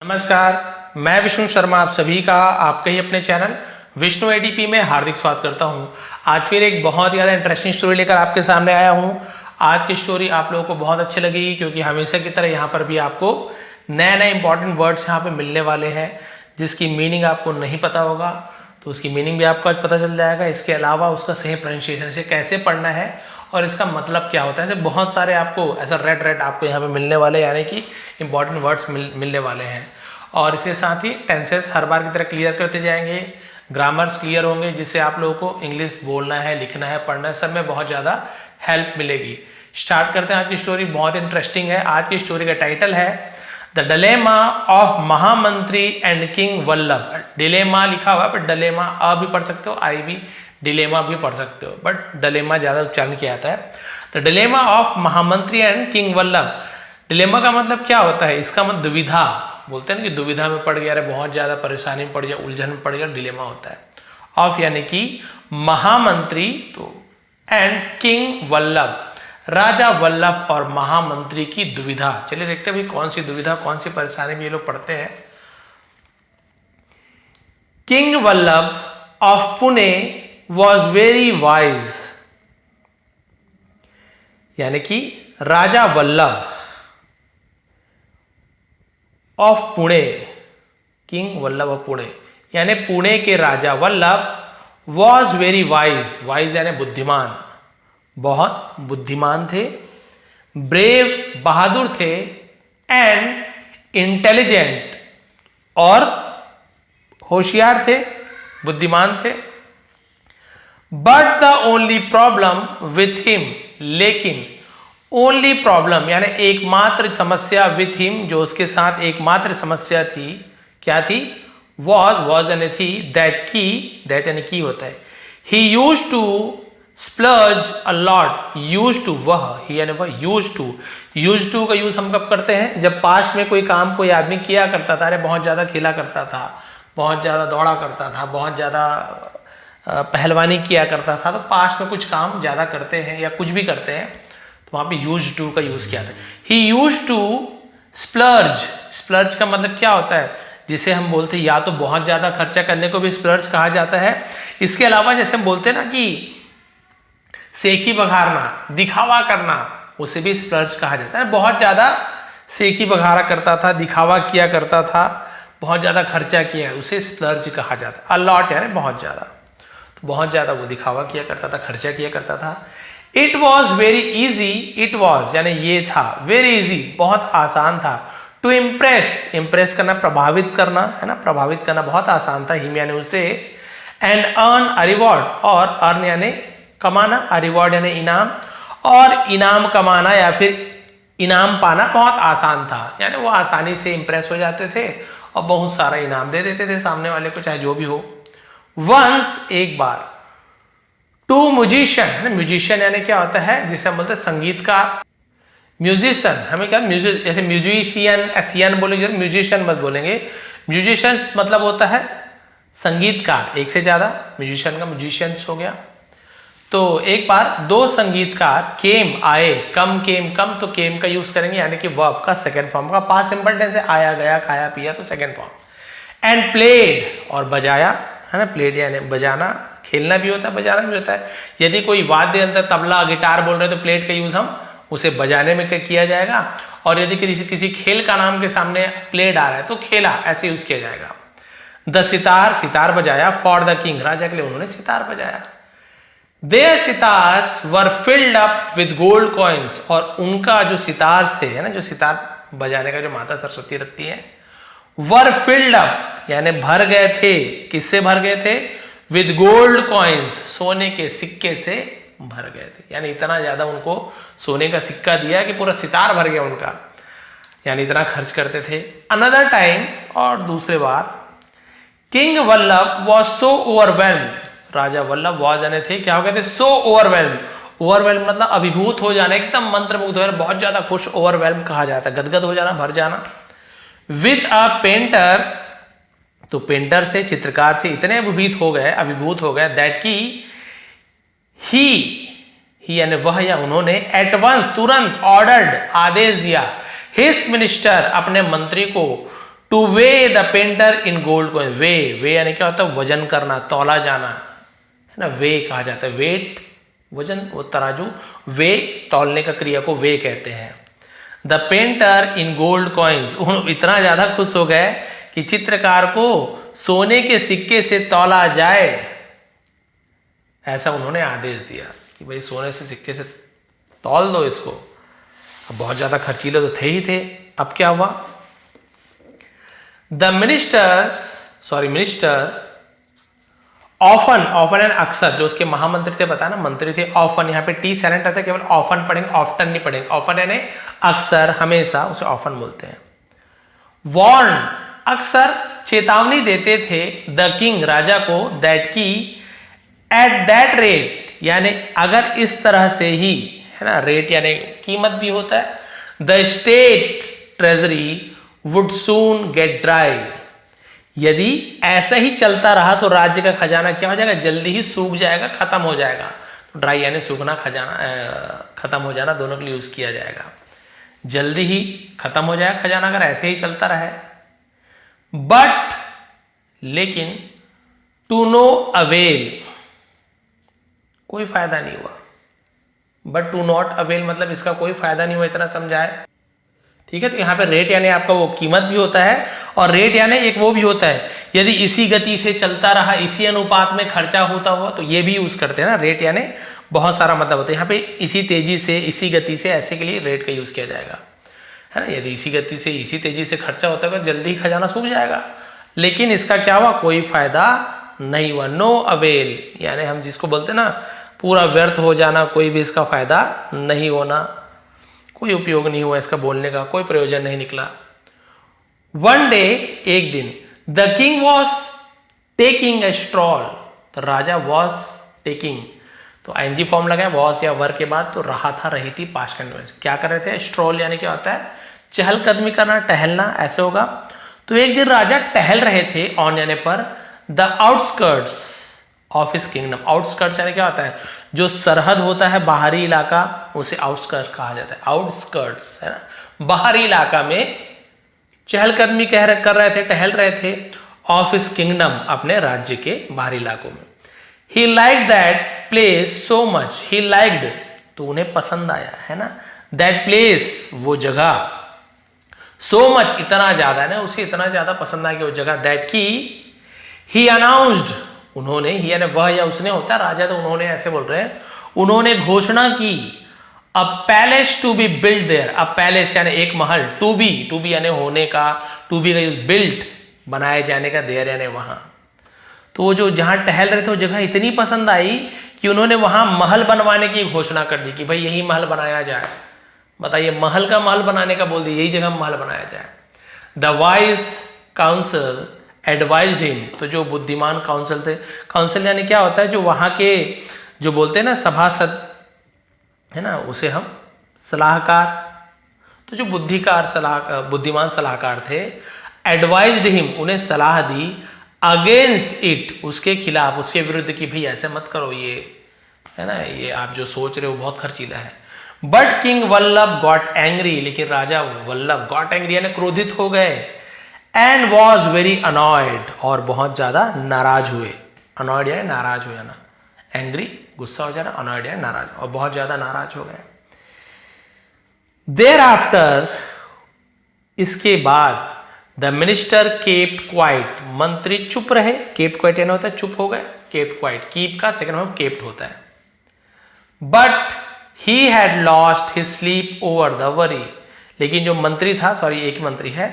नमस्कार, मैं विष्णु शर्मा आप सभी का आपके ही अपने चैनल विष्णु एडीपी में हार्दिक स्वागत करता हूं। आज फिर एक बहुत ज़्यादा इंटरेस्टिंग स्टोरी लेकर आपके सामने आया हूं। आज की स्टोरी आप लोगों को बहुत अच्छी लगेगी क्योंकि हमेशा की तरह यहां पर भी आपको नए नए इंपॉर्टेंट वर्ड्स यहां पे मिलने वाले हैं जिसकी मीनिंग आपको नहीं पता होगा तो उसकी मीनिंग भी आपको आज पता चल जाएगा। इसके अलावा उसका सही प्रोनाउंसिएशन से कैसे पढ़ना है और इसका मतलब क्या होता है, ऐसे बहुत सारे आपको ऐसा रेड आपको यहाँ पे मिलने वाले यानी कि इंपॉर्टेंट वर्ड्स मिलने वाले हैं। और इसके साथ ही टेंसेस हर बार की तरह क्लियर करते जाएंगे, ग्रामर्स क्लियर होंगे जिससे आप लोगों को इंग्लिश बोलना है, लिखना है, पढ़ना है, सब में बहुत ज़्यादा हेल्प मिलेगी। स्टार्ट करते हैं। आज की स्टोरी बहुत इंटरेस्टिंग है। आज की स्टोरी का टाइटल है द डिलेमा ऑफ महामंत्री एंड किंग वल्लभ। डिलेमा लिखा हुआ है पर डिलेमा अ भी पढ़ सकते हो, आई भी डिलेमा भी पढ़ सकते हो, बट डिलेमा ज़्यादा उच्चारण किया जाता है। द डिलेमा ऑफ महामंत्री एंड किंग वल्लभ। डिलेमा का मतलब क्या होता है? इसका मतलब दुविधा बोलते हैं ना कि दुविधा में पड़ गया, बहुत ज़्यादा परेशानी में पड़ गया, उलझन में पड़ गया, डिलेमा होता है। ऑफ यानी कि महामंत्री तो एंड किंग वल्लभ, राजा वल्लभ और महामंत्री की दुविधा। चलिए देखते हैं भाई कौन सी दुविधा, कौन सी परेशानी में ये लोग पढ़ते हैं। King Vallabh of Pune was very wise, यानी कि राजा Vallabh of Pune, king Vallabh of Pune यानी पुणे के राजा Vallabh was very wise, wise यानी बुद्धिमान, बहुत बुद्धिमान थे, ब्रेव बहादुर थे, एंड इंटेलिजेंट और होशियार थे, बुद्धिमान थे। But the only problem with him, लेकिन ओनली प्रॉब्लम यानी एकमात्र समस्या विथ हिम, जो उसके साथ एकमात्र समस्या थी, क्या थी? वॉज यानी थी, दैट की, दैट यानी की होता है, he used to splurge a lot, used to वह, ही यानी वह, यूज्ड टू का यूज हम कब करते हैं? जब पास्ट में कोई काम कोई आदमी किया करता था, अरे बहुत ज्यादा खेला करता था, बहुत ज्यादा दौड़ा करता था, बहुत ज्यादा पहलवानी किया करता था, तो पास्ट में कुछ काम ज्यादा करते हैं या कुछ भी करते हैं तो वहां पे यूज्ड टू का यूज किया था। He used to splurge, splurge का मतलब क्या होता है? जिसे हम बोलते हैं या तो बहुत ज्यादा खर्चा करने को भी स्प्लर्ज कहा जाता है। इसके अलावा जैसे हम बोलते हैं ना कि सेखी बघारना, दिखावा करना, उसे भी स्प्लर्ज कहा जाता है। बहुत ज्यादा सेखी बघारा करता था, दिखावा किया करता था, बहुत ज्यादा खर्चा किया है, उसे स्प्लर्ज कहा जाता है। अलॉट यानी बहुत ज्यादा, तो बहुत ज्यादा वो दिखावा किया करता था, खर्चा किया करता था। It was very easy, it was यानी ये था, वेरी इजी बहुत आसान था, टू इम्प्रेस, इम्प्रेस करना, प्रभावित करना है ना, प्रभावित करना बहुत आसान था, हिम यानी उसे, एंड अर्न अ रिवॉर्ड, और अर्न यानी कमाना, अ रिवॉर्ड यानी इनाम, और इनाम कमाना या फिर इनाम पाना बहुत आसान था, यानी वो आसानी से इंप्रेस हो जाते थे और बहुत सारा इनाम दे देते थे सामने वाले को, चाहे जो भी हो। वंस एक बार, टू म्यूजिशियन है ना, म्यूजिशियन यानी क्या होता है? जिसे हम बोलते हैं संगीतकार, म्यूजिशियन, हमें क्या म्यूजिक, जैसे म्यूजिशियन एसियन बोलेंगे, म्यूजिशियन बस बोलेंगे। म्यूजिशियन मतलब होता है संगीतकार, एक से ज्यादा, म्यूजिशियन का म्यूजिशियंस हो गया। तो एक बार दो संगीतकार केम आए, कम केम, कम तो केम का यूज करेंगे यानी कि वर्ब का सेकंड फॉर्म का, पास्ट सिंपल टेंस है, आया गया खाया पिया तो सेकंड फॉर्म। एंड प्लेड और बजाया है ना, प्लेड यानी बजाना, खेलना भी होता है, बजाना भी होता है। यदि कोई वाद्य यंत्र, तबला, गिटार बोल रहे हैं तो प्लेड का यूज हम उसे बजाने में किया जाएगा, और यदि किसी खेल का नाम के सामने प्लेड आ रहा है तो खेला ऐसे यूज किया जाएगा। द सितार, सितार बजाया, फॉर द किंग, राजा के लिए उन्होंने सितार बजाया। There sitars were filled up with gold coins, और उनका जो सितार्स थे है ना, जो सितार बजाने का जो माता सरस्वती रखती है, वर फिल्ड अप यानी भर गए थे, किससे भर गए थे? विद गोल्ड कॉइन्स, सोने के सिक्के से भर गए थे, यानी इतना ज्यादा उनको सोने का सिक्का दिया कि पूरा सितार भर गया उनका, यानी इतना खर्च करते थे। अनदर टाइम, और दूसरे बार, king Vallabh was so overwhelm, राजा वल्लभ वॉज यानी थे, क्या हो गए थे? सो ओवरवेल्म, ओवरवेल्म मतलब अभिभूत हो जाना, एकदम मंत्रमुग्ध हो जाना, बहुत ज्यादा खुश, ओवरवेल्म कहा जाता है, गदगद हो जाना, भर जाना। विद अ पेंटर, तो पेंटर से, चित्रकार से इतने अभिभूत हो गए दैट की ही यानी वह या उन्होंने, एट वंस तुरंत, ऑर्डर्ड आदेश दिया, हिज मिनिस्टर अपने मंत्री को, to weigh the painter in gold coin. Weigh यानी क्या होता है, वजन करना, तौला जाना, है ना, वे कहा जाता है। वेट वजन, वो तराजू, वे तौलने का क्रिया को वे कहते हैं। The painter in gold coins, इतना ज्यादा खुश हो गए कि चित्रकार को सोने के सिक्के से तौला जाए, ऐसा उन्होंने आदेश दिया कि भाई सोने से सिक्के से तौल दो इसको। अब बहुत ज्यादा खर्चीले तो थे ही थे। अब क्या हुआ, द मिनिस्टर ऑफन एंड अक्सर, जो उसके महामंत्री थे, बताया ना मंत्री थे, ऑफन, यहाँ पे टी साइलेंट रहता है, केवल ऑफन पढ़ेंगे, ऑफ्टन नहीं पढ़ेंगे। ऑफन यानी अक्सर, हमेशा, उसे ऑफन बोलते हैं। वॉर्न, अक्सर चेतावनी देते थे, द किंग, राजा को, दैट की एट दैट रेट, यानी अगर इस तरह से ही, है ना, रेट यानी कीमत भी होता है, the state treasury would soon gate dry, यदि ऐसा ही चलता रहा तो राज्य का खजाना क्या हो जाएगा, जल्दी ही सूख जाएगा, खत्म हो जाएगा। तो ड्राई यानी सूखना, खजाना खत्म हो जाना, दोनों के लिए यूज किया जाएगा। जल्दी ही खत्म हो जाएगा खजाना अगर ऐसे ही चलता रहे। बट, लेकिन, टू नो अवेल, कोई फायदा नहीं हुआ। बट टू नॉट अवेल मतलब इसका कोई फायदा नहीं हुआ, इतना समझाए, ठीक है। तो यहाँ पे रेट यानी आपका वो कीमत भी होता है, और रेट यानी एक वो भी होता है, यदि इसी गति से चलता रहा, इसी अनुपात में खर्चा होता हुआ, तो ये भी यूज करते हैं ना। रेट यानी बहुत सारा मतलब होता है। यहाँ पे इसी तेजी से, इसी गति से, ऐसे के लिए रेट का यूज किया जाएगा, है ना। यदि इसी गति से, इसी तेजी से खर्चा होता है, जल्दी ही खजाना सूख जाएगा। लेकिन इसका क्या हुआ, कोई फायदा नहीं हुआ। नो अवेल यानी हम जिसको बोलते हैं ना, पूरा व्यर्थ हो जाना, कोई भी इसका फायदा नहीं होना, कोई उपयोग नहीं हुआ इसका बोलने का, कोई प्रयोजन नहीं निकला। वन डे, एक दिन, the king was taking a stroll, तो राजा वॉज टेकिंग, तो आईएनजी फॉर्म लगा है वॉज या वर के बाद, तो रहा था, रही थी, पास्ट कंटिन्यूअस। क्या कर रहे थे, स्ट्रॉल यानी क्या होता है, चहलकदमी करना, टहलना, ऐसे होगा। तो एक दिन राजा टहल रहे थे, ऑन यानी पर, the outskirts of his kingdom. Outskirts यानी क्या होता है, जो सरहद होता है, बाहरी इलाका, उसे आउटस्कर्ट्स कहा जाता है। आउटस्कर्ट्स, है ना, बाहरी इलाका में चहलकदमी कर रहे थे, टहल रहे थे, ऑफ हिज किंगडम, अपने राज्य के बाहरी इलाकों में। He like that place so much, he liked, तो उन्हें पसंद आया, है ना, दैट प्लेस, वो जगह, सो मच, इतना ज्यादा, है ना, उसे इतना ज्यादा पसंद आ गया वो जगह, दैट की ही अनाउंस्ड, उन्होंने, ही यानी वह या उसने होता है, राजा तो उन्होंने ऐसे बोल रहे हैं, उन्होंने घोषणा की, a palace to be build there, a palace यानी एक महल, टू बी यानी होने का, टू बी का यूज, बिल्ट बनाए जाने का, देयर यानी वहां। तो वो जो जहां टहल रहे थे वो जगह इतनी पसंद आई कि उन्होंने वहां महल बनवाने की घोषणा कर दी कि भाई यही महल बनाया जाए। बताइए, महल का महल बनाने का बोल दिया, यही जगह महल बनाया जाए। The wise council advised him, तो जो बुद्धिमान काउंसिल थे, काउंसिल यानी क्या होता है, जो वहां के जो बोलते हैं ना सभासद, है ना, उसे हम सलाहकार, तो जो बुद्धिमान सलाहकार थे, एडवाइज्ड हिम, उन्हें सलाह दी, अगेंस्ट इट, उसके खिलाफ, उसके विरुद्ध, कि भाई ऐसे मत करो, ये है ना, ये आप जो सोच रहे हो बहुत खर्चीला है। But king Vallabh got angry, लेकिन राजा वल्लभ गॉट एंग्री यानी क्रोधित हो गए, एंड वॉज वेरी अनॉयड, और बहुत ज्यादा नाराज हुए। अनॉयड यानी नाराज हो जाना, एंग्री गुस्सा हो जाना, अनॉयड यानी नाराज, और बहुत ज्यादा नाराज हो गए। देयर आफ्टर, इसके बाद, द मिनिस्टर केप्ट क्वाइट, मंत्री चुप रहे, केप्ट क्वाइट यानी होता है चुप हो गए, केप्ट क्वाइट, कीप का सेकंड फॉर्म केप्ट होता है। But he had lost his sleep over the worry, लेकिन जो मंत्री था, सॉरी एक मंत्री है,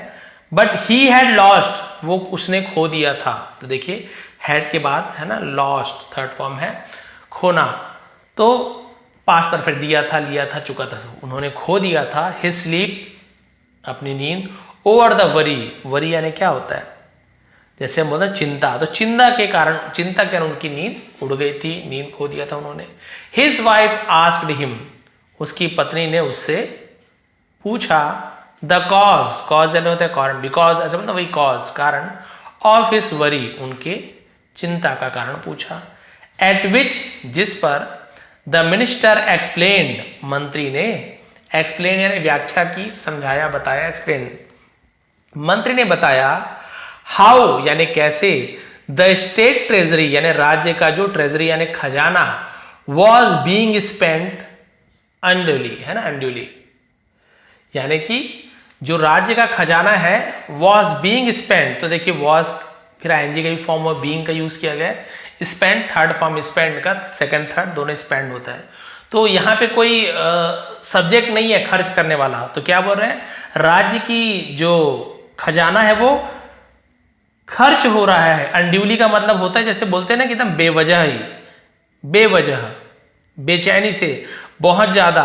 बट ही हैड लॉस्ट, वो उसने खो दिया था। तो देखिए हैड के बाद, है ना, लॉस्ट थर्ड फॉर्म है, खोना, तो पास्ट परफेक्ट, दिया था, लिया था, चुका था, उन्होंने खो दिया था, हिज स्लीप, अपनी नींद, ओवर द वरी यानी क्या होता है, जैसे हम बोलते हैं चिंता, तो चिंता के कारण उनकी नींद उड़ गई थी, नींद खो दिया था उन्होंने। हिज वाइफ आस्क्ड हिम, उसकी पत्नी ने उससे पूछा, द कॉज यानी होता है कारण, बिकॉज ऐसे मतलब वही कॉज, कारण, ऑफ हिज वरी, उनके चिंता का कारण पूछा। एट विच, जिस पर, द मिनिस्टर एक्सप्लेन्ड, मंत्री ने एक्सप्लेन यानी व्याख्या की, समझाया, बताया, एक्सप्लेन, मंत्री ने बताया हाउ यानी कैसे द स्टेट ट्रेजरी यानी राज्य का जो ट्रेजरी यानी खजाना वॉज बीइंग स्पेंट अनड्यूली, है ना, अनड्यूली, यानी कि जो राज्य का खजाना है वॉज बीइंग स्पेंट, तो देखिए वॉज फिर आईएनजी का भी फॉर्म और बीइंग का यूज किया गया, स्पेंट थर्ड फॉर्म, स्पेंड का सेकंड थर्ड दोनों स्पेंड होता है। तो यहाँ पे कोई सब्जेक्ट नहीं है खर्च करने वाला, तो क्या बोल रहे हैं, राज्य की जो खजाना है वो खर्च हो रहा है। अनड्यूली का मतलब होता है जैसे बोलते हैं ना कि एकदम बेवजह ही, बेवजह, बेचैनी से, बहुत ज्यादा,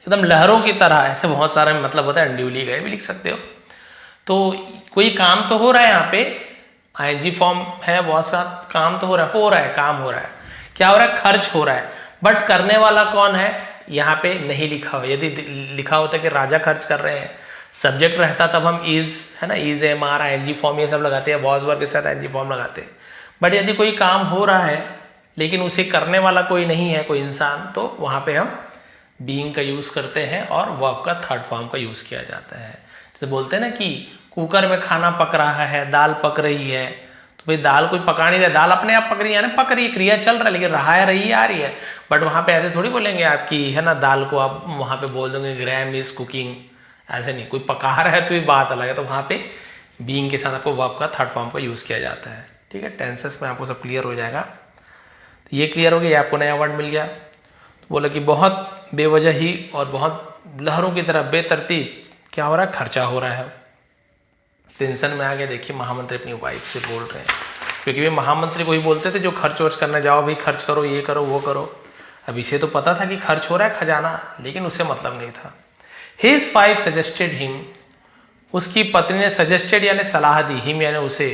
एकदम लहरों की तरह, ऐसे बहुत सारा मतलब होता है अनड्यूली का, भी लिख सकते हो। तो कोई काम तो हो रहा है यहाँ पे, आईएनजी फॉर्म है, बहुत सा काम तो हो रहा है, काम हो रहा है, क्या हो रहा है, खर्च हो रहा है, बट करने वाला कौन है यहाँ पे नहीं लिखा हो। यदि लिखा होता कि राजा खर्च कर रहे हैं, सब्जेक्ट रहता तब हम इज, है ना, is am are ING form ये सब लगाते हैं, वॉज वर्ब के साथ आईएनजी फॉर्म लगाते हैं। बट यदि कोई काम हो रहा है लेकिन उसे करने वाला कोई नहीं है, कोई इंसान, तो वहां पे हम बीइंग का यूज करते हैं और वर्ब का थर्ड फॉर्म का यूज किया जाता है। जैसे बोलते हैं ना कि कुकर में खाना पक रहा है, दाल पक रही है, तो भाई दाल कोई पका नहीं रहा, दाल अपने आप पक रही है ना, पक रही है, क्रिया चल रहा है, लेकिन रहा है, रही आ रही है। बट वहां पे ऐसे थोड़ी बोलेंगे आपकी, है ना, दाल को आप वहां पे बोल दोगे ग्रैम इज कुकिंग, ऐसे नहीं, कोई पका रहा है तो ये बात अलग है। तो वहां पे बीइंग के साथ आपको वर्ब का थर्ड फॉर्म का यूज किया जाता है। ठीक है, टेंसेस में आपको सब क्लियर हो जाएगा। तो ये क्लियर हो गया, आपको नया वर्ड मिल गया। तो बोला कि बहुत बेवजह ही और बहुत लहरों की तरह बेतरतीब क्या हो रहा है, खर्चा हो रहा है। टेंशन में आ गया। देखिए महामंत्री अपनी वाइफ से बोल रहे हैं, क्योंकि वे महामंत्री को ही बोलते थे जो खर्च वर्च करने जाओ, भाई खर्च करो, ये करो, वो करो। अब इसे तो पता था कि खर्च हो रहा है खजाना, लेकिन उससे मतलब नहीं था। हिज वाइफ सजेस्टेड हिम, उसकी पत्नी ने सजेस्टेड यानी सलाह दी, हिम यानी उसे,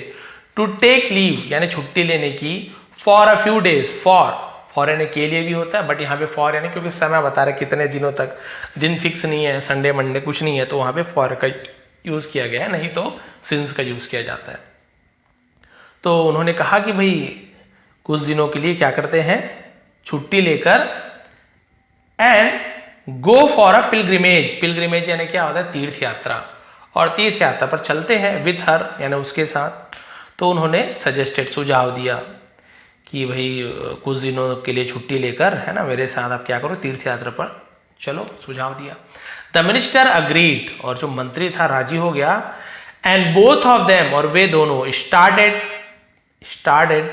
टू टेक लीव यानी छुट्टी लेने की, for a few days, for यानी के लिए भी होता है, बट यहाँ पे फॉर यानी क्योंकि समय बता रहे कितने दिनों तक, दिन फिक्स नहीं है, संडे मंडे कुछ नहीं है, तो वहां पे फॉर का यूज किया गया है, नहीं तो सिंस का यूज किया जाता है। तो उन्होंने कहा कि भाई कुछ दिनों के लिए क्या करते हैं, छुट्टी लेकर, and go for a pilgrimage, pilgrimage यानी क्या होता है, तीर्थ यात्रा, और तीर्थ यात्रा पर चलते हैं, विथ हर यानी उसके साथ। तो उन्होंने सजेस्टेड सुझाव दिया कि भाई कुछ दिनों के लिए छुट्टी लेकर, है ना, मेरे साथ आप क्या करो, तीर्थ यात्रा पर चलो, सुझाव दिया। द मिनिस्टर अग्रीड, और जो मंत्री था राजी हो गया, एंड बोथ ऑफ देम, और वे दोनों, started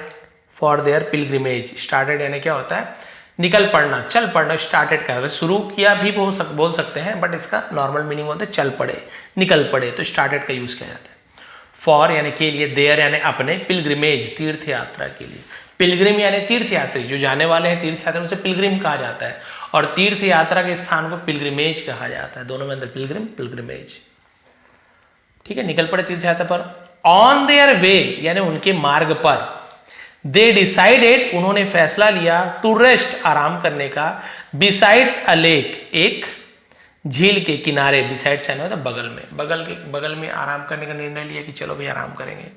for their pilgrimage. Started यानी क्या होता है, निकल पड़ना, चल पड़ना। स्टार्टेड का है, शुरू किया भी बोल सकते हैं, बट इसका नॉर्मल मीनिंग होता है चल पड़े, निकल पड़े, तो स्टार्टेड का यूज किया जाता है। फॉर यानी के लिए, देयर यानी अपने, पिलग्रिमेज तीर्थ यात्रा के लिए। पिलग्रिम यानी तीर्थ यात्री, जो जाने वाले हैं तीर्थ यात्रा, उसे पिलग्रिम कहा जाता है, और तीर्थ यात्रा के स्थान को पिलग्रिमेज कहा जाता है। दोनों में अंदर पिलग्रिम, पिलग्रिमेज। ठीक है, निकल पड़े तीर्थ यात्रा पर। ऑन देयर वे यानी उनके मार्ग पर, दे डिसाइडेड उन्होंने फैसला लिया, टू रेस्ट आराम करने का, बिसाइड्स अ लेक एक झील के किनारे, बिसाइड्स यानी होता बगल में, बगल में आराम करने का निर्णय लिया कि चलो भाई आराम करेंगे।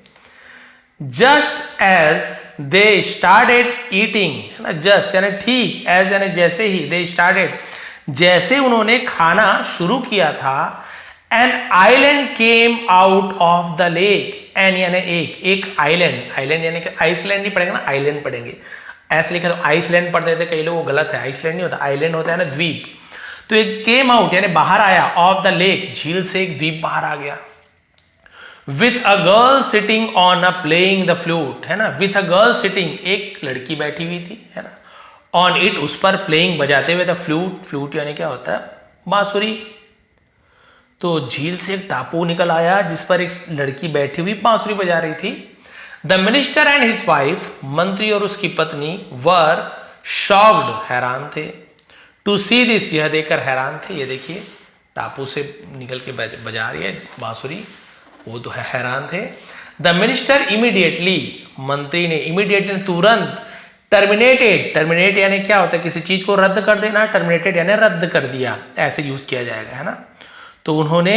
Just as they started eating, है ना, जस्ट यानी ठीक, एज यानी जैसे ही, दे स्टार्टेड जैसे उन्होंने खाना शुरू किया था, an island came out of the lake, an यानी एक आइलैंड, आइलैंड यानी कि आइसलैंड नहीं पढ़ेंगे ना, आइलैंड पढ़ेंगे। ऐसे लिखा तो आइसलैंड पढ़ देते कई लोग, वो गलत है, आइसलैंड नहीं होता, आइलैंड होता है ना द्वीप। तो एक केम आउट यानी बाहर आया, ऑफ द लेक झील से एक द्वीप बाहर आ गया, with a girl sitting on a playing the flute, है ना, विथ अ गर्ल सिटिंग एक लड़की बैठी हुई थी, है ना, ऑन इट उस पर, प्लेइंग बजाते हुए, द फ्लूट, फ्लूट यानी क्या होता है, बांसुरी। तो झील से एक टापू निकल आया जिस पर एक लड़की बैठी हुई बांसुरी बजा रही थी। The minister and his wife, मंत्री और उसकी पत्नी, वर शॉक्ड, हैरान थे, टू सी दिस, यह देखकर हैरान थे। ये देखिए टापू से निकल के बजा रही है बांसुरी, वो तो हैरान थे। द मिनिस्टर इमीडिएटली, मंत्री ने, इमीडिएटली तुरंत, टर्मिनेटेड, टर्मिनेट यानी क्या होता है, किसी चीज को रद्द कर देना, टर्मिनेटेड यानी रद्द कर दिया, ऐसे यूज किया जाएगा, है ना। तो उन्होंने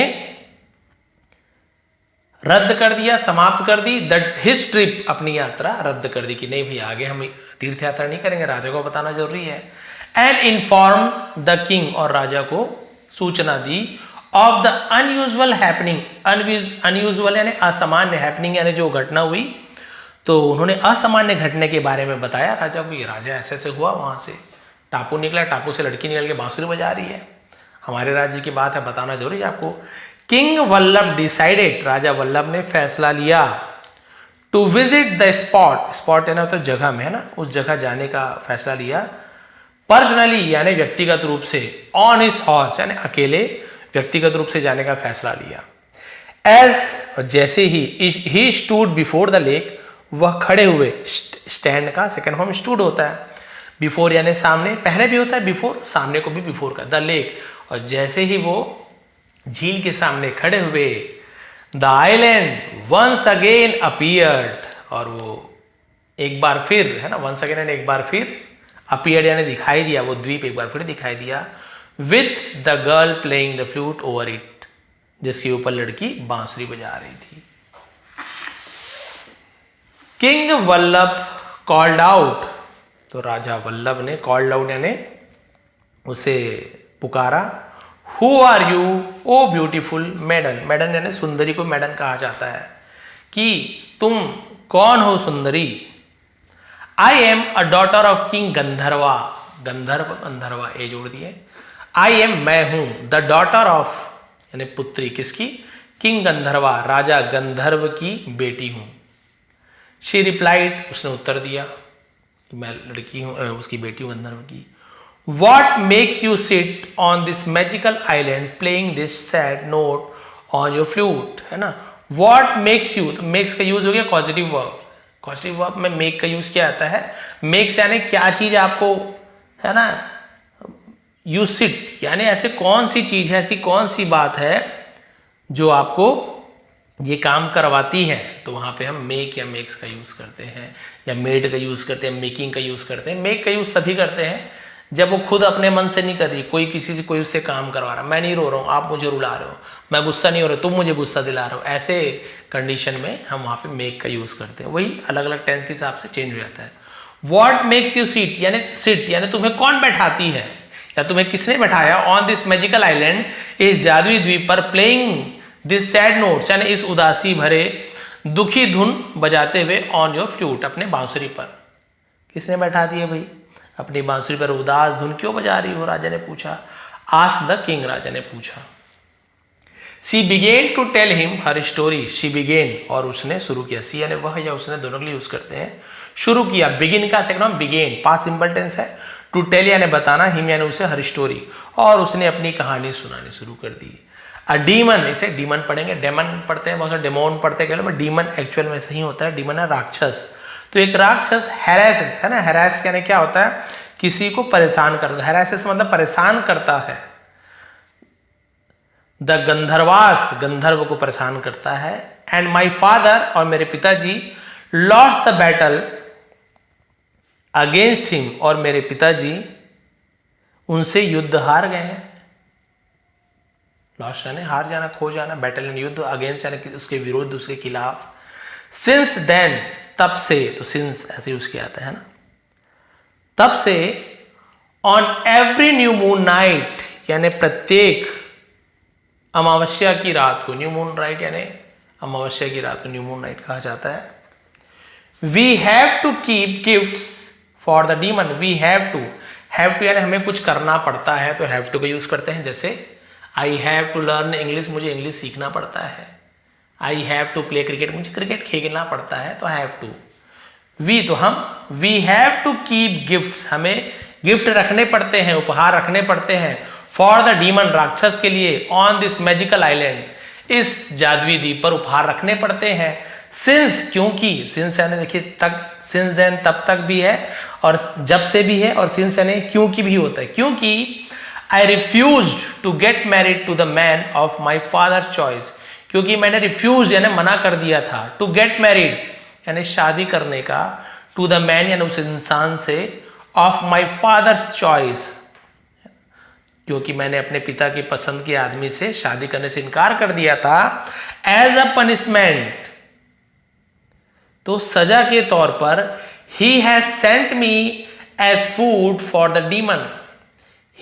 रद्द कर दिया, समाप्त कर दी, दैट हिज ट्रिप, अपनी यात्रा रद्द कर दी कि नहीं भाई आगे हम तीर्थ यात्रा नहीं करेंगे, राजा को बताना जरूरी है। एंड इन्फॉर्म द किंग, और राजा को सूचना दी, of the unusual happening, unusual यानी असामान्य, हैपनिंग यानी जो घटना हुई, तो उन्होंने असामान्य घटने के बारे में बताया राजा को। ये राजा ऐसे ऐसे हुआ, वहां से टापू निकला, टापू से लड़की निकल के बांसुरी बजा रही है, हमारे राज्य की बात है, बताना जरूरी है आपको। किंग वल्लभ डिसाइडेड, राजा वल्लभ ने फैसला लिया, to visit the spot, spot है ना तो जगह में है ना, उस जगह जाने का फैसला लिया, पर्सनली यानी व्यक्तिगत रूप से, ऑन हिज हॉर्स यानी अकेले व्यक्तिगत रूप से जाने का फैसला लिया। एज जैसे he stood before the lake, वह खड़े हुए, स्टैंड का सेकंड फॉर्म स्टूड होता है, बिफोर यानी सामने, पहले भी होता है बिफोर, सामने को भी बिफोर का, द लेक, और जैसे ही वो झील के सामने खड़े हुए, the island once again appeared, और वो एक बार फिर है ना, वंस अगेन यानी एक बार फिर, अपीयर्ड यानी दिखाई दिया, वो द्वीप एक बार फिर दिखाई दिया, with the girl playing the flute over it, जिसके ऊपर लड़की बांसुरी बजा रही थी। किंग वल्लभ कॉल्ड आउट, तो राजा वल्लभ ने कॉल्ड आउट यानी उसे पुकारा, who are you O beautiful maiden, maiden यानी सुंदरी को मैडन कहा जाता है, कि तुम कौन हो सुंदरी। I am a daughter of king Gandharva, गंधर्व गंधर्वा ए जोड़ दिए, आई एम मैं हूं, द डॉटर ऑफ यानी पुत्री किसकी, किंग गंधर्वा राजा गंधर्व की बेटी हूं। शी रिप्लाइड, उसने उत्तर दिया कि मैं लड़की हूं, उसकी बेटी हूं गंधर्व की। What makes you sit on this magical island playing this sad note on your flute, है ना। वॉट मेक्स यू, तो मेक्स का यूज हो गया पॉजिटिव वर्ब, पॉजिटिव वर्ब में मेक का यूज क्या आता है, मेक्स यानी क्या चीज आपको, है ना, यू सिट यानी ऐसे कौन सी चीज है, ऐसी कौन सी बात है जो आपको ये काम करवाती है, तो वहां पे हम मेक या मेक्स का यूज करते हैं, या मेड का यूज करते हैं, मेकिंग का यूज करते हैं। मेक का यूज तभी करते हैं जब वो खुद अपने मन से नहीं कर रही, कोई किसी से कोई उससे काम करवा रहा, मैं नहीं रो रहा हूँ आप मुझे रुला रहे हो, मैं गुस्सा नहीं हो रहा तुम मुझे गुस्सा दिला रहे हो, ऐसे कंडीशन में हम वहां पे मेक का यूज करते हैं। वही अलग अलग टेंस के हिसाब से चेंज हो जाता है। वॉट मेक्स यू सिट यानी तुम्हें कौन बैठाती है, या तुम्हें किसने बैठाया, ऑन दिस मैजिकल आइलैंड, इस जादुई द्वीप पर, प्लेइंग दिस सैड नोट्स यानी इस उदासी भरे दुखी धुन बजाते हुए, ऑन योर फ्लूट अपने बांसुरी पर। किसने बैठा दी है भाई, अपनी बांसुरी पर उदास धुन क्यों बजा रही हो, राजा ने पूछा। आस्क्ड द किंग, राजा ने पूछा। She began to tell him her story, she began और उसने शुरू किया, सी यानी वह या उसने दोनों के लिए यूज करते हैं, शुरू किया, बिगिन का second form began, past simple tense है, टू टेल यानी बताना, हिम यानी उसे हर स्टोरी, और उसने अपनी कहानी सुनानी शुरू कर दी। अ डीमन, इसे डीमन पढ़ेंगे, डेमन पढ़ते हैं बहुत सारे, डेमोन पढ़ते हैं, डीमन एक्चुअल में सही होता है, डीमन है राक्षस। तो एक राक्षस हैरेसेस है ना, हैरेस यानी क्या होता है, किसी को परेशान करता, हैरेसेस मतलब परेशान करता है। द गंधर्वास, गंधर्व को परेशान करता है। एंड माई फादर, और मेरे पिताजी, lost the battle against him, और मेरे पिताजी उनसे युद्ध हार गए हैं। लॉस्ट यानी हार जाना, खो जाना, बैटल यानी युद्ध, अगेंस्ट यानी उसके विरुद्ध, उसके खिलाफ। सिंस देन, तब से, तो सिंस ऐसे यूज किया जाता है ना, तब से, on every new moon night यानी प्रत्येक अमावस्या की रात को, न्यू मून नाइट यानी अमावस्या की रात को न्यू मून नाइट कहा जाता है। We have to keep gifts for the demon, we have to यानी हमें कुछ करना पड़ता है, तो हैव टू का यूज करते हैं। जैसे I have to learn English, मुझे इंग्लिश सीखना पड़ता है। I have to play cricket, मुझे क्रिकेट खेलना पड़ता है, तो हैव टू। वी तो हम, we have to keep gifts, हमें गिफ्ट रखने पड़ते हैं, उपहार रखने पड़ते हैं, फॉर द डीमन राक्षस के लिए, ऑन दिस मैजिकल आइलैंड इस जादुई द्वीप पर उपहार रखने पड़ते हैं। सिंस क्योंकि, सिंस यानी देखिए तक, सिंस देन तब तक भी है और जब से भी है, और सिंस यानी क्योंकि भी होता है, क्योंकि I refuse to get married to the man of my father's choice, क्योंकि मैंने रिफ्यूज यानी मना कर दिया था, टू गेट मैरिड यानी शादी करने का, टू द मैन यानी उस इंसान से, ऑफ माई फादर्स चॉइस क्योंकि मैंने अपने पिता की पसंद के आदमी से शादी करने से इनकार कर दिया था। एज अ पनिशमेंट, तो सजा के तौर पर, he has sent me as food for the demon,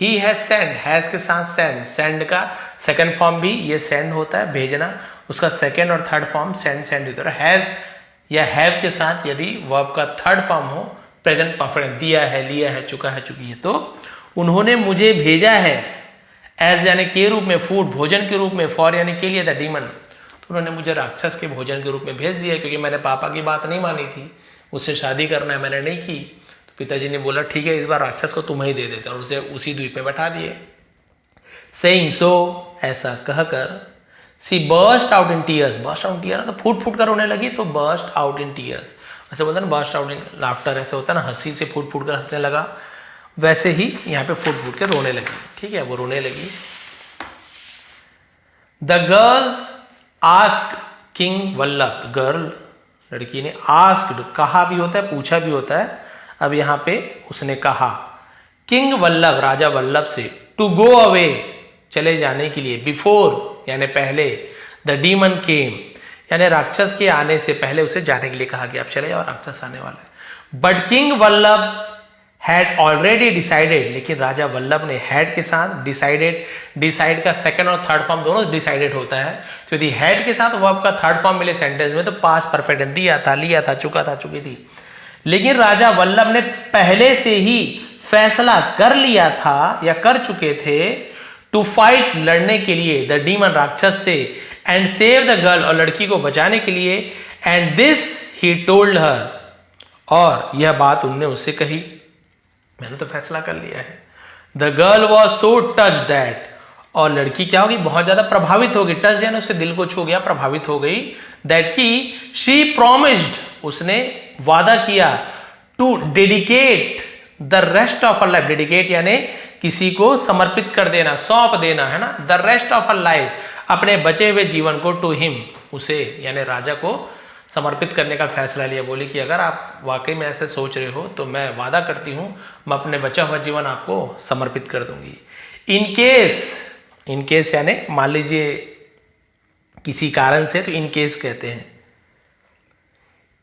he has send, has के साथ सेंड, सेंड का सेकंड फॉर्म भी ये सेंड होता है, भेजना, उसका सेकंड और थर्ड फॉर्म सेंड, सेंड होता है। हैज या हैव के साथ यदि वर्ब का थर्ड फॉर्म हो, प्रेजेंट परफेक्ट, दिया है, लिया है, चुका है, चुकी है, तो उन्होंने मुझे भेजा है, एज यानी के रूप में, फूड भोजन के रूप में, फॉर यानी के लिए, द डीमन, तो उन्होंने मुझे राक्षस के भोजन के रूप में भेज दिया, क्योंकि मैंने पापा की बात नहीं मानी थी, उससे शादी करना है, मैंने नहीं की, तो पिताजी ने बोला ठीक है इस बार राक्षस को तुम ही दे देते, और उसे उसी द्वीप में बैठा दिए। सेइंग सो, ऐसा कहकर, she burst out in tears, burst out in tears तो फूट फूट कर रोने लगी, तो बर्स्ट आउट इन टीयर्स ऐसे बोलते हैं ना, बर्स्ट आउट इन लाफ्टर ऐसे होता है ना, हंसी से फूट फूट कर हंसने लगा, वैसे ही यहाँ पे फूट फूट के रोने लगी। ठीक है, वो रोने लगी। The girls ask king Vallabh, girl लड़की ने, आस्क्ड कहा भी होता है, पूछा भी होता है, अब यहाँ पे उसने कहा किंग वल्लभ, राजा वल्लभ से, टू गो अवे, चले जाने के लिए, बिफोर यानी पहले, द डीमन केम यानी राक्षस के आने से पहले उसे जाने के लिए कहा कि आप चले जाओ, राक्षस आने वाला है। But king Vallabh had already decided, लेकिन राजा वल्लभ ने हैड के साथ डिसाइडेड, डिसाइड का सेकंड और थर्ड फॉर्म दोनों डिसाइडेड होता है, तो यदि हैड के साथ वर्ब का थर्ड फॉर्म मिले सेंटेंस में तो पास्ट परफेक्ट, दिया था, लिया था, चुका था, चुकी थी। लेकिन राजा वल्लभ ने पहले से ही फैसला कर लिया था या कर चुके थे, टू फाइट लड़ने के लिए, द डीमन राक्षस से, एंड सेव द गर्ल और लड़की को बचाने के लिए, and this he told her, और यह बात उनने उससे कही, मैंने तो फैसला कर लिया है। The girl was so touch that, और लड़की क्या होगी, बहुत ज्यादा प्रभावित होगी, टच यानी उसके दिल को छू गया, प्रभावित हो गई, दैट की शी प्रोमिस्ड, उसने वादा किया, to dedicate the rest of her life, dedicate यानी किसी को समर्पित कर देना, सौंप देना, है ना, the rest of her life, अपने बचे हुए जीवन को, टू हिम, उसे यानी राजा को समर्पित करने का फैसला लिया। बोली कि अगर आप वाकई में ऐसे सोच रहे हो तो मैं वादा करती हूं मैं अपने बचा हुआ जीवन आपको समर्पित कर दूंगी। इन केस यानी मान लीजिए किसी कारण से, तो इन केस कहते हैं।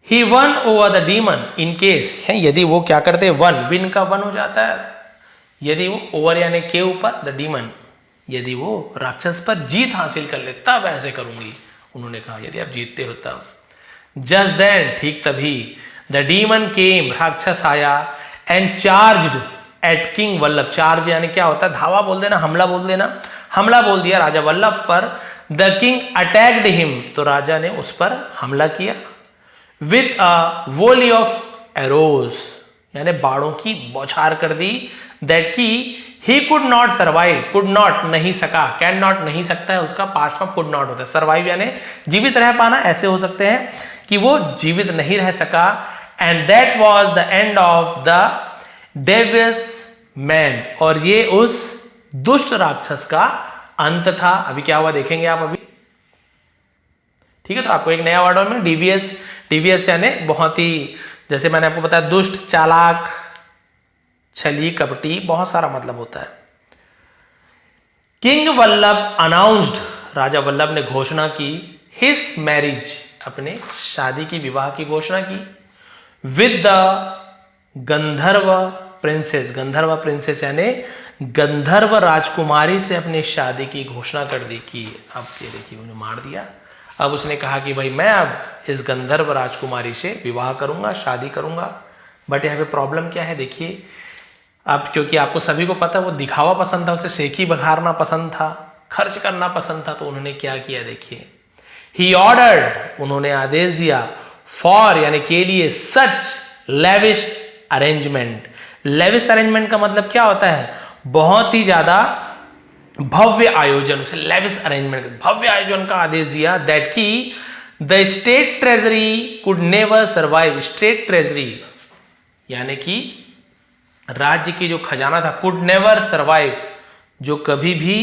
He won over the demon, in case है यदि वो क्या करते हैं, वन, विन का वन हो जाता है, यदि वो ओवर यानी के ऊपर, द डीमन, यदि वो राक्षस पर जीत हासिल कर ले तब ऐसे करूंगी, उन्होंने कहा यदि आप जीतते हो तब। जस्ट देन, ठीक तभी, द डीमन केम, राक्षस आया, and charged at king Vallabh, charge यानी क्या होता है, धावा बोल देना, हमला बोल देना, हमला बोल दिया राजा वल्लभ पर। द किंग अटैक्ड हिम, तो राजा ने उस पर हमला किया, विथ अ वोली ऑफ एरोज, यानी बाणों की बौछार कर दी, दैट की he could not survive, could not नहीं सका, कैन नॉट नहीं सकता है, उसका पास्ट फॉर्म कुड नॉट होता है, सर्वाइव यानी जीवित रह पाना, ऐसे हो सकते हैं कि वो जीवित नहीं रह सका। And that was the end of the Davies man, और ये उस दुष्ट राक्षस का अंत था। अभी क्या हुआ देखेंगे आप अभी, ठीक है। तो आपको एक नया वर्ड और में, डीवीएस, डीवीएस यानी बहुत ही, जैसे मैंने आपको बताया, दुष्ट, चालाक, छली, कपटी, बहुत सारा मतलब होता है। किंग वल्लभ अनाउंस्ड, राजा वल्लभ ने घोषणा की, हिज मैरिज, अपने शादी की, विवाह की घोषणा की, with the Gandharva princess, Gandharva princess यानी गंधर्व राजकुमारी से अपनी शादी की घोषणा कर दी कि अब ये देखिए उन्हें मार दिया। अब उसने कहा कि भाई मैं अब इस गंधर्व राजकुमारी से विवाह करूंगा, शादी करूंगा। बट यहाँ पे प्रॉब्लम क्या है देखिए, अब क्योंकि आपको सभी को पता है वो दिखावा पसंद था, उसे सेकी बघारना पसंद था, खर्च करना पसंद था, तो उन्होंने क्या किया देखिए, ही ऑर्डर्ड, उन्होंने आदेश दिया, फॉर यानी के लिए, सच लेविश अरेंजमेंट। लेविश अरेंजमेंट का मतलब क्या होता है, बहुत ही ज्यादा भव्य आयोजन, उसे लेविश अरेंजमेंट, भव्य आयोजन का आदेश दिया, दैट की the state treasury could never survive, state treasury यानी कि राज्य की जो खजाना था, कुड नेवर सर्वाइव, जो कभी भी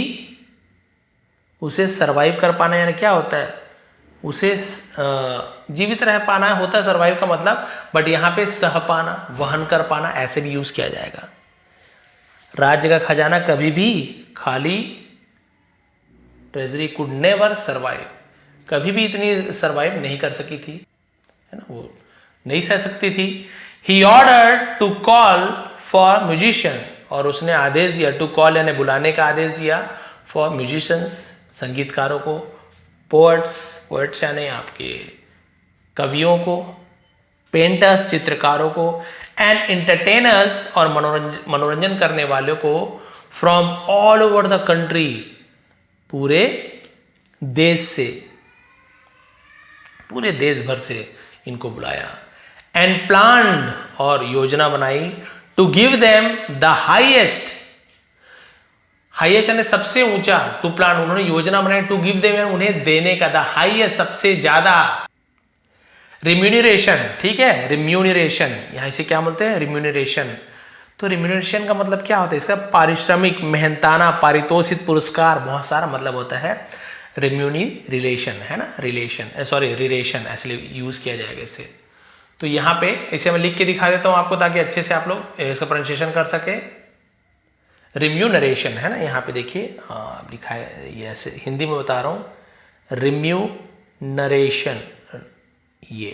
उसे सर्वाइव कर पाना, यानी क्या होता है, उसे जीवित रह पाना होता है सर्वाइव का मतलब, बट यहां पे सह पाना, वहन कर पाना, ऐसे भी यूज किया जाएगा। राज्य का खजाना कभी भी खाली, ट्रेजरी कुड नेवर सर्वाइव, कभी भी इतनी सर्वाइव नहीं कर सकी थी, है ना, वो नहीं सह सकती थी। He ordered to call for musician, और उसने आदेश दिया, टू कॉल यानी बुलाने का आदेश दिया, फॉर म्यूजिशियंस संगीतकारों को, पोएट्स यानी आपके कवियों को, पेंटर्स चित्रकारों को, एंड एंटरटेनर्स और मनोरंजन करने वालों को, from all over the country पूरे देश से, पूरे देश भर से इनको बुलाया, एंड प्लान्ड और योजना बनाई, to give them the highest यानी सबसे ऊंचा, टू प्लान उन्होंने योजना बनाई, टू गिव देम उन्हें देने का, द हाईएस्ट सबसे ज्यादा, रिम्यूनरेशन, ठीक है, रिम्यूनरेशन यहां इसे क्या बोलते हैं, रिम्यूनरेशन। तो रिम्यूनरेशन का मतलब क्या होता है, इसका पारिश्रमिक, मेहनताना, पारितोषित, पुरस्कार, बहुत सारा मतलब होता है। रिम्यूनरेशन है ना, रिलेशन ऐसे यूज किया जाएगा इसे। तो यहाँ पे इसे मैं लिख के दिखा देता हूं आपको ताकि अच्छे से आप लोग इसका प्रोनाउंसिएशन कर सके। रिम्यूनरेशन है ना, यहाँ पे देखिए लिखा है, ये ऐसे हिंदी में बता रहा हूं, रिम्यूनरेशन, ये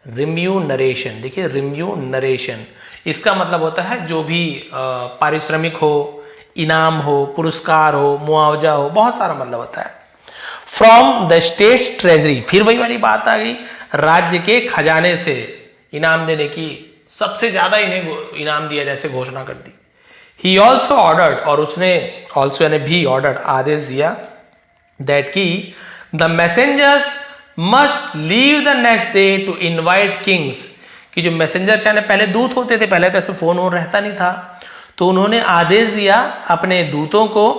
रिम्यूनरेशन, देखिए रिम्यूनरेशन इसका मतलब होता है जो भी पारिश्रमिक हो, इनाम हो, पुरस्कार हो, मुआवजा हो, बहुत सारा मतलब होता है। फ्रॉम द स्टेट्स ट्रेजरी, फिर वही वाली बात आ गई, राज्य के खजाने से इनाम देने की, सबसे ज्यादा इन्हें इनाम दिया जैसे घोषणा कर दी। ही ऑल्सो ऑर्डर्ड, और उसने ऑल्सो यानी भी ऑर्डर्ड, आदेश दिया, दैट की the messengers must leave the next day to invite kings, कि जो मैसेंजर्स यानी पहले दूत होते थे, पहले तो ऐसे फोन वोन रहता नहीं था, तो उन्होंने आदेश दिया अपने दूतों को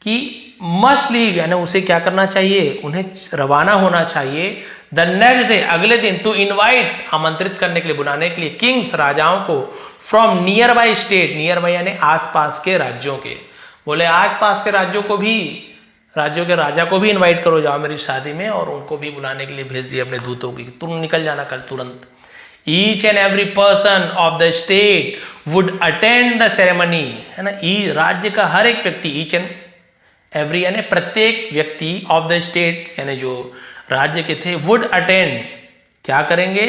कि मस्ट लीव यानी उसे क्या करना चाहिए, उन्हें रवाना होना चाहिए, द नेक्स्ट डे अगले दिन, टू इनवाइट आमंत्रित करने के लिए, बुलाने के लिए, किंग्स राजाओं को, from near by state, near by यानी आसपास के राज्यों के, बोले आसपास के राज्यों को भी, राज्यों के राजा को भी इनवाइट करो, जाओ मेरी शादी में, और उनको भी बुलाने के लिए भेज दिए अपने दूतों की, तुम निकल जाना कल तुरंत। Each and every person of the state would attend the ceremony, है ना, राज्य का हर एक व्यक्ति, ईच एंड एवरी यानी प्रत्येक व्यक्ति, ऑफ द स्टेट यानी जो राज्य के थे, वुड अटेंड क्या करेंगे,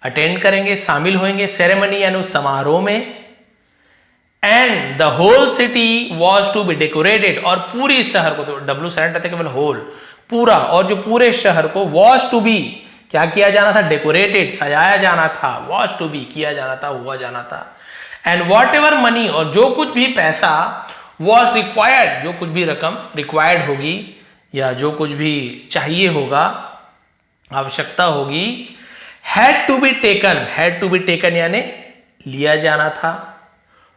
अटेंड करेंगे, शामिल होंगे, सेरेमनी यानी उस समारोह में, and the whole city was to be decorated, और पूरी शहर को, तो डब्ल्यू साइलेंट रहते केवल होल, पूरा, और जो पूरे शहर को वॉज टू बी क्या किया जाना था, डेकोरेटेड सजाया जाना था, वॉज टू बी किया जाना था, हुआ जाना था, एंड वॉट एवर मनी और जो कुछ भी पैसा, वॉज रिक्वायर्ड जो कुछ भी रकम रिक्वायर्ड होगी या जो कुछ भी चाहिए होगा, आवश्यकता होगी, हैड टू बी टेकन यानी लिया जाना था,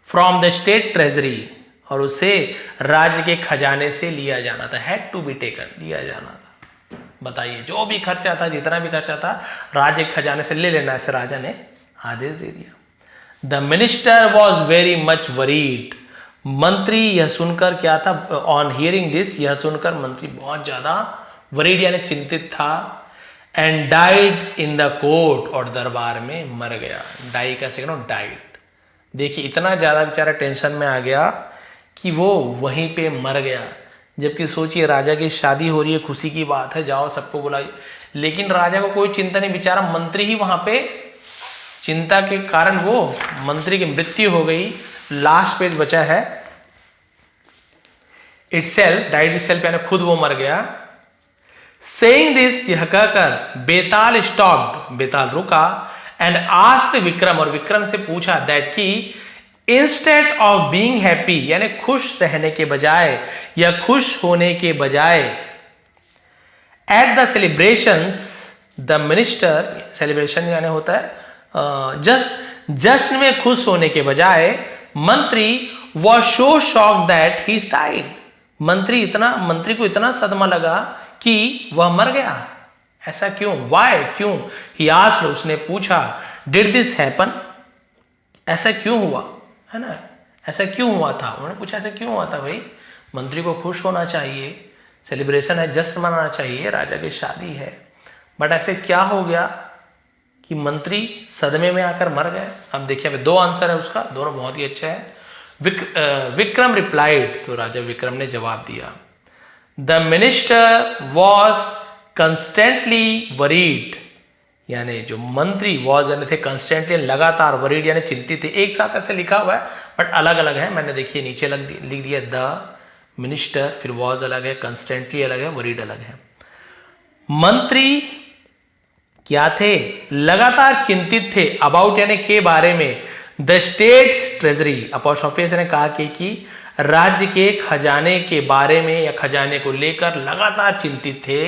फ्रॉम द स्टेट ट्रेजरी और उसे राज्य के खजाने से लिया जाना था, हैड टू बी टेकन लिया जाना था। बताइए जो भी खर्चा था, जितना भी खर्चा था, राज्य के खजाने से ले लेना, ऐसे राजा ने आदेश दे दिया। The minister was very much worried, मंत्री यह सुनकर क्या था, ऑन हियरिंग दिस यह सुनकर मंत्री बहुत ज्यादा वरीड यानी चिंतित था, and died in the court और दरबार में मर गया। डाई कैसे कहना, डाइड, देखिए इतना ज्यादा बेचारा टेंशन में आ गया कि वो वहीं पे मर गया। जबकि सोचिए राजा की शादी हो रही है, खुशी की बात है, जाओ सबको बुलाइए, लेकिन राजा को कोई चिंता नहीं, बेचारा मंत्री ही वहां पे, चिंता के कारण वो मंत्री की मृत्यु हो गई। लास्ट पेज बचा है, इटसेल्फ डाइड इटसेल्फ यानी खुद वो मर गया। सेइंग दिस यह कहकर बेताल स्टॉप्ड, बेताल रुका, एंड आस्क्ड विक्रम और विक्रम से पूछा, दैट की इंस्टेड ऑफ बीइंग हैप्पी यानी खुश रहने के बजाय या खुश होने के बजाय, at the celebrations the minister, celebration यानी होता है जश्न में खुश होने के बजाय, मंत्री was so shocked that he died, मंत्री को इतना सदमा लगा कि वह मर गया। ऐसा क्यों, वाई क्यों, ही आस्क्ड उसने पूछा, डिड दिस हैपन ऐसा क्यों हुआ, है ना, ऐसा क्यों हुआ था, उन्होंने पूछा ऐसा क्यों हुआ था। भाई मंत्री को खुश होना चाहिए, सेलिब्रेशन है, जश्न मनाना चाहिए, राजा की शादी है, बट ऐसे क्या हो गया कि मंत्री सदमे में आकर मर गए। अब देखिए दो आंसर है उसका, दोनों बहुत ही अच्छा है। विक्रम रिप्लाइड, तो राजा विक्रम ने जवाब दिया, the minister was constantly worried यानी जो मंत्री वॉज यानी थे कंस्टेंटली लगातार, वरीड यानी चिंतित थे, एक साथ ऐसे लिखा हुआ है बट अलग अलग है, मैंने देखिए नीचे लिख दिया द मिनिस्टर, फिर वॉज अलग है, कंस्टेंटली अलग है, वरीड अलग है। मंत्री क्या थे? लगातार चिंतित थे, अबाउट यानी के बारे में, द स्टेट्स ट्रेजरी, अपोस्ट्रोफी ने कहा कि राज्य के खजाने के बारे में या खजाने को लेकर लगातार चिंतित थे।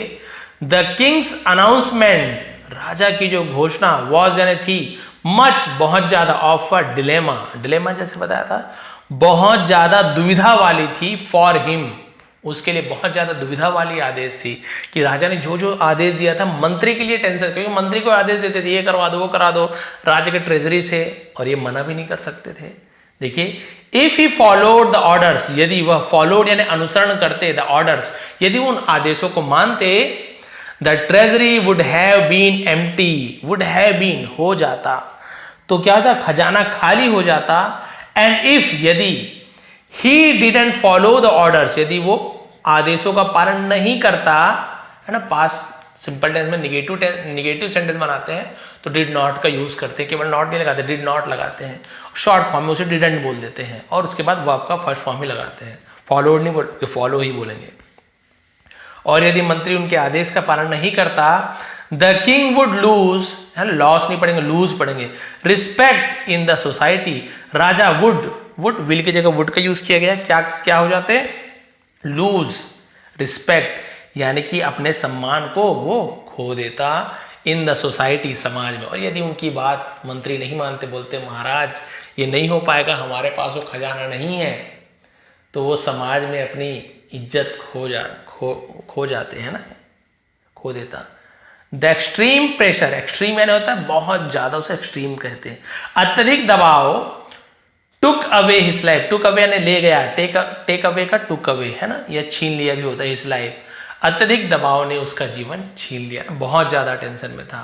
द किंग्स अनाउंसमेंट, राजा की जो घोषणा, वॉज यानी थी, मच बहुत ज्यादा, ऑफ अ डिलेमा, डिलेमा जैसे बताया था बहुत ज्यादा दुविधा वाली थी, फॉर हिम, उसके लिए बहुत ज्यादा दुविधा वाली आदेश थी कि राजा ने जो जो आदेश दिया था मंत्री के लिए टेंशन, क्योंकि मंत्री को आदेश देते थे ये करवा दो वो करा दो, राज्य के ट्रेजरी से, और ये मना भी नहीं कर सकते थे। देखिए, if he followed the orders, यदि वह फॉलोड यानी अनुसरण करते, द ऑर्डर्स, यदि उन आदेशों को मानते, the treasury would have been empty, would have been हो जाता, तो क्या होता, खजाना खाली हो जाता। एंड इफ, यदि he didn't follow the orders, यदि वो आदेशों का पालन नहीं करता, है ना, पास्ट सिंपल टेंस में निगेटिव सेंटेंस बनाते हैं तो डिड नॉट का यूज करते हैं, केवल नॉट नहीं लगाते, डिड नॉट लगाते हैं, शॉर्ट फॉर्म में उसे डिडंट बोल देते हैं, और उसके बाद वर्ब का फर्स्ट फॉर्म ही लगाते हैं, फॉलोड नहीं बोलते, फॉलो ही बोलेंगे। और यदि मंत्री उनके आदेश का पालन नहीं करता, द किंग वुड लूज, है ना, लॉस नहीं पढ़ेंगे, लूज पढ़ेंगे, respect in the society, Raja would will की जगह वुड का यूज किया गया, क्या हो जाते, लूज रिस्पेक्ट, यानी कि अपने सम्मान को वो खो देता, इन द सोसाइटी, समाज में। और यदि उनकी बात मंत्री नहीं मानते, बोलते महाराज ये नहीं हो पाएगा, हमारे पास वो खजाना नहीं है, तो वो समाज में अपनी इज्जत खो जाते हैं ना, खो देता। द एक्सट्रीम प्रेशर, एक्सट्रीम यानी होता है बहुत ज्यादा, उसे एक्सट्रीम कहते हैं। अत्यधिक दबाव, took away his life, took away यानी ले गया, टेक अवे का टुक अवे, है ना, यह छीन लिया भी होता है, हिज लाइफ, अत्यधिक दबाव ने उसका जीवन छीन लिया, बहुत ज्यादा टेंशन में था।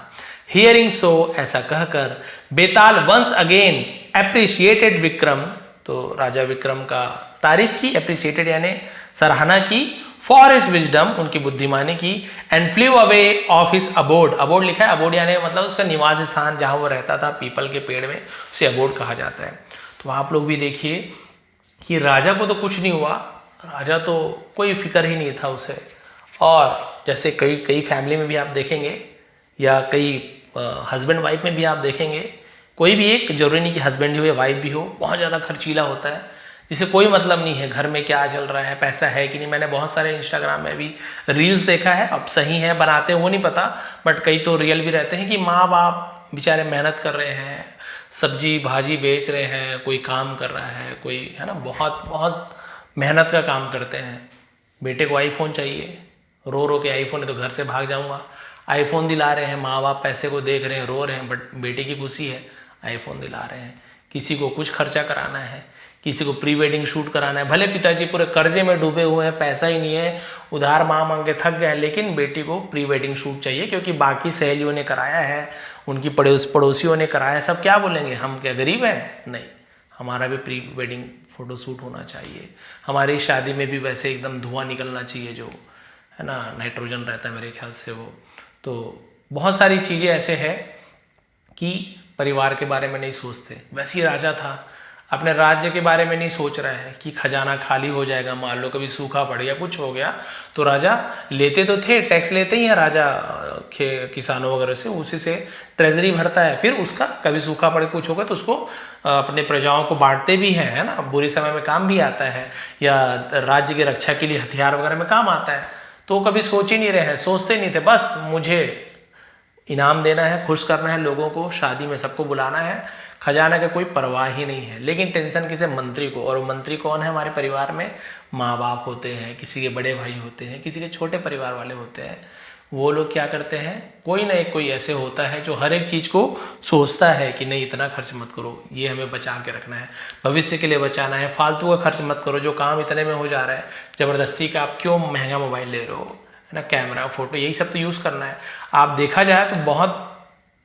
हियरिंग सो, ऐसा कहकर, बेताल वंस अगेन एप्रिशिएटेड विक्रम, तो राजा विक्रम का तारीफ की, एप्रिशिएटेड यानी सराहना की, फॉर हिज विजडम, उनकी बुद्धिमानी की, and flew away off his abode, abode लिखा है, अबोर्ड यानी मतलब उसका निवास स्थान जहां वो रहता था, पीपल के पेड़ में, उसे अबोर्ड कहा जाता है। तो आप लोग भी देखिए कि राजा को तो कुछ नहीं हुआ, राजा तो कोई फिक्र ही नहीं था उसे। और जैसे कई फैमिली में भी आप देखेंगे, या कई हस्बैंड वाइफ में भी आप देखेंगे, कोई भी एक, जरूरी नहीं कि हस्बैंड ही हो या वाइफ भी हो, बहुत ज़्यादा खर्चीला होता है, जिसे कोई मतलब नहीं है घर में क्या चल रहा है, पैसा है कि नहीं। मैंने बहुत सारे इंस्टाग्राम में भी रील्स देखा है, अब सही है बनाते हैं वो नहीं पता, बट कई तो रियल भी रहते हैं कि माँ बाप बेचारे मेहनत कर रहे हैं, सब्जी भाजी बेच रहे हैं, कोई काम कर रहा है, कोई, है ना, बहुत बहुत मेहनत का काम करते हैं, बेटे को आईफोन चाहिए, रो रो के आईफोन है तो घर से भाग जाऊंगा, आईफोन दिला रहे हैं, माँ बाप पैसे को देख रहे हैं, रो रहे हैं, बट बेटे की खुशी है, आईफोन दिला रहे हैं। किसी को कुछ खर्चा कराना है, किसी को प्री वेडिंग शूट कराना है, भले पिताजी पूरे कर्जे में डूबे हुए हैं, पैसा ही नहीं है, उधार मांग मांग के थक गए, लेकिन बेटी को प्री वेडिंग शूट चाहिए, क्योंकि बाकी सहेलियों ने कराया है, उनकी पड़ोसियों ने कराया है, सब क्या बोलेंगे, हम क्या गरीब हैं? नहीं, हमारा भी प्री वेडिंग फोटो शूट होना चाहिए, हमारी शादी में भी वैसे एकदम धुआं निकलना चाहिए, जो है ना नाइट्रोजन रहता है मेरे ख्याल से वो। तो बहुत सारी चीज़ें ऐसे हैं कि परिवार के बारे में नहीं सोचते। वैसे ही राजा था, अपने राज्य के बारे में नहीं सोच रहा है कि खजाना खाली हो जाएगा, मान लो कभी सूखा पड़ गया, कुछ हो गया, तो राजा लेते तो थे, टैक्स लेते ही हैं राजा किसानों वगैरह से, उसी से ट्रेजरी भरता है, फिर उसका कभी सूखा पड़े कुछ होगा तो उसको अपने प्रजाओं को बांटते भी हैं, है ना, बुरे समय में काम भी आता है, या राज्य की रक्षा के लिए हथियार वगैरह में काम आता है। तो कभी सोच ही नहीं रहे हैं, सोचते नहीं थे, बस मुझे इनाम देना है, खुश करना है लोगों को, शादी में सबको बुलाना है, खजाना का कोई परवाह ही नहीं है। लेकिन टेंशन किसे? मंत्री को। और मंत्री कौन है हमारे परिवार में? माँ बाप होते हैं, किसी के बड़े भाई होते हैं, किसी के छोटे परिवार वाले होते हैं। वो लोग क्या करते हैं, कोई ना कोई ऐसे होता है जो हर एक चीज़ को सोचता है कि नहीं इतना खर्च मत करो, ये हमें बचा के रखना है, भविष्य के लिए बचाना है, फालतू का खर्च मत करो, जो काम इतने में हो जा रहा है, ज़बरदस्ती का आप क्यों महंगा मोबाइल ले रहे हो, है ना, कैमरा फोटो यही सब तो यूज़ करना है। आप देखा जाए तो बहुत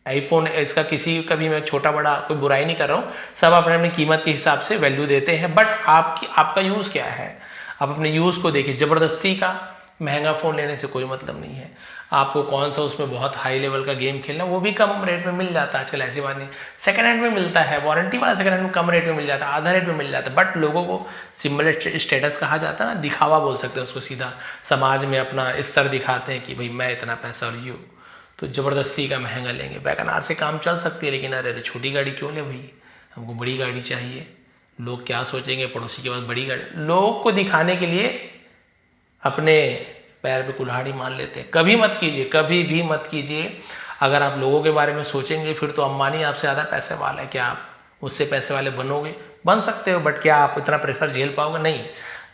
आईफोन, इसका किसी का भी मैं छोटा बड़ा कोई बुराई नहीं कर रहा हूँ, सब अपने अपनी कीमत के हिसाब से वैल्यू देते हैं, बट आपका यूज़ क्या है? आप अपने यूज़ को देखिए, ज़बरदस्ती का महंगा फ़ोन लेने से कोई मतलब नहीं है। आपको कौन सा उसमें बहुत हाई लेवल का गेम खेलना, वो भी कम रेट में मिल जाता है आजकल, ऐसी बात नहीं। सेकंड हैंड में मिलता है, वारंटी वाला सेकंड हैंड में कम रेट में मिल जाता है, आधा रेट में मिल जाता है। बट लोगों को सिंबल स्टेटस कहा जाता है ना, दिखावा बोल सकते हैं उसको सीधा, समाज में अपना स्तर दिखाते हैं कि भाई मैं इतना पैसा और यूँ, तो ज़बरदस्ती का महंगा लेंगे। वैगन आर से काम चल सकती है, लेकिन अरे छोटी गाड़ी क्यों ले भाई, हमको बड़ी गाड़ी चाहिए। लोग क्या सोचेंगे, पड़ोसी के पास बड़ी गाड़ी, लोग को दिखाने के लिए अपने पैर पे कुल्हाड़ी मान लेते हैं। कभी मत कीजिए, कभी भी मत कीजिए। अगर आप लोगों के बारे में सोचेंगे फिर तो अंबानी आपसे ज़्यादा पैसे वाला है, क्या आप उससे पैसे वाले बनोगे? बन सकते हो, बट क्या आप इतना प्रेशर झेल पाओगे? नहीं।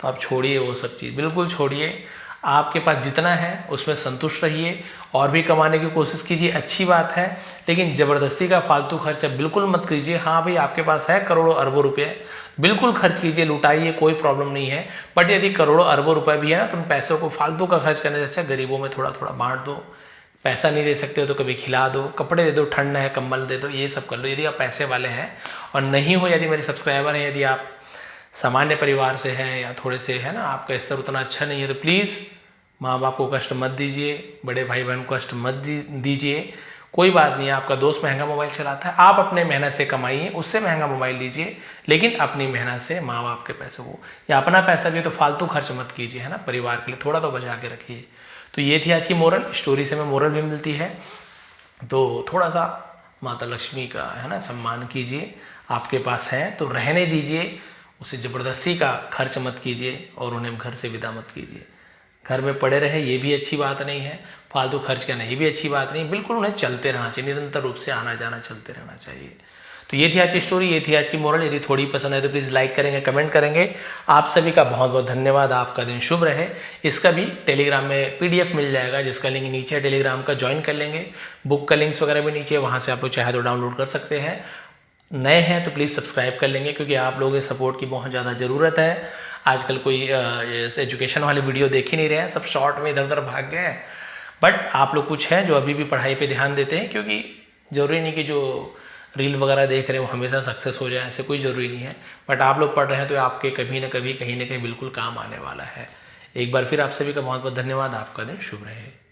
तो आप छोड़िए वो सब चीज़, बिल्कुल छोड़िए। आपके पास जितना है उसमें संतुष्ट रहिए, और भी कमाने की कोशिश कीजिए, अच्छी बात है, लेकिन ज़बरदस्ती का फालतू खर्चा बिल्कुल मत कीजिए। हाँ भाई, आपके पास है करोड़ों अरबों रुपए, बिल्कुल खर्च कीजिए, लुटाइए, कोई प्रॉब्लम नहीं है। बट यदि करोड़ों अरबों रुपए भी है ना, तो उन पैसों को फालतू का खर्च करने से अच्छा गरीबों में थोड़ा थोड़ा बांट दो। पैसा नहीं दे सकते हो तो कभी खिला दो, कपड़े दे दो, ठंड है कंबल दे दो, ये सब कर लो। यदि आप पैसे वाले हैं और नहीं हो, यदि मेरे सब्सक्राइबर हैं, यदि आप सामान्य परिवार से हैं या थोड़े से है ना, आपका स्तर उतना अच्छा नहीं है, तो प्लीज़ माँ बाप को कष्ट मत दीजिए, बड़े भाई बहन को कष्ट मत दीजिए। कोई बात नहीं है, आपका दोस्त महंगा मोबाइल चलाता है, आप अपने मेहनत से कमाइए, उससे महंगा मोबाइल लीजिए, लेकिन अपनी मेहनत से माँ बाप के पैसे को, या अपना पैसा भी तो फालतू खर्च मत कीजिए, है ना, परिवार के लिए थोड़ा तो बचा के रखिए। तो ये थी आज की मोरल स्टोरी, से हमें मोरल भी मिलती है। तो थोड़ा सा माता लक्ष्मी का है ना सम्मान कीजिए, आपके पास है तो रहने दीजिए, उसे ज़बरदस्ती का खर्च मत कीजिए और उन्हें घर से विदा मत कीजिए। घर में पड़े रहे ये भी अच्छी बात नहीं है, फालतू खर्च करना ये भी अच्छी बात नहीं, बिल्कुल उन्हें चलते रहना चाहिए, निरंतर रूप से आना जाना चलते रहना चाहिए। तो ये थी आज की स्टोरी, ये थी आज की मोरल। यदि थोड़ी पसंद है तो प्लीज़ लाइक करेंगे, कमेंट करेंगे। आप सभी का बहुत बहुत धन्यवाद, आपका दिन शुभ रहे। इसका भी टेलीग्राम में PDF मिल जाएगा, जिसका लिंक नीचे है, टेलीग्राम का ज्वाइन कर लेंगे। बुक का लिंक्स वगैरह भी नीचे, वहाँ से आप लोग चाहे तो डाउनलोड कर सकते हैं। नए हैं तो प्लीज़ सब्सक्राइब कर लेंगे, क्योंकि आप लोगों के सपोर्ट की बहुत ज़्यादा ज़रूरत है। आजकल कोई एजुकेशन वाली वीडियो देख ही नहीं रहे हैं, सब शॉर्ट में इधर उधर भाग गए हैं। बट आप लोग कुछ हैं जो अभी भी पढ़ाई पे ध्यान देते हैं, क्योंकि ज़रूरी नहीं कि जो रील वगैरह देख रहे हैं वो हमेशा सक्सेस हो जाए, ऐसे कोई ज़रूरी नहीं है। बट आप लोग पढ़ रहे हैं तो आपके कभी ना कभी कहीं ना कहीं बिल्कुल काम आने वाला है। एक बार फिर आप सभी का बहुत बहुत धन्यवाद, आपका दिन शुभ रहे।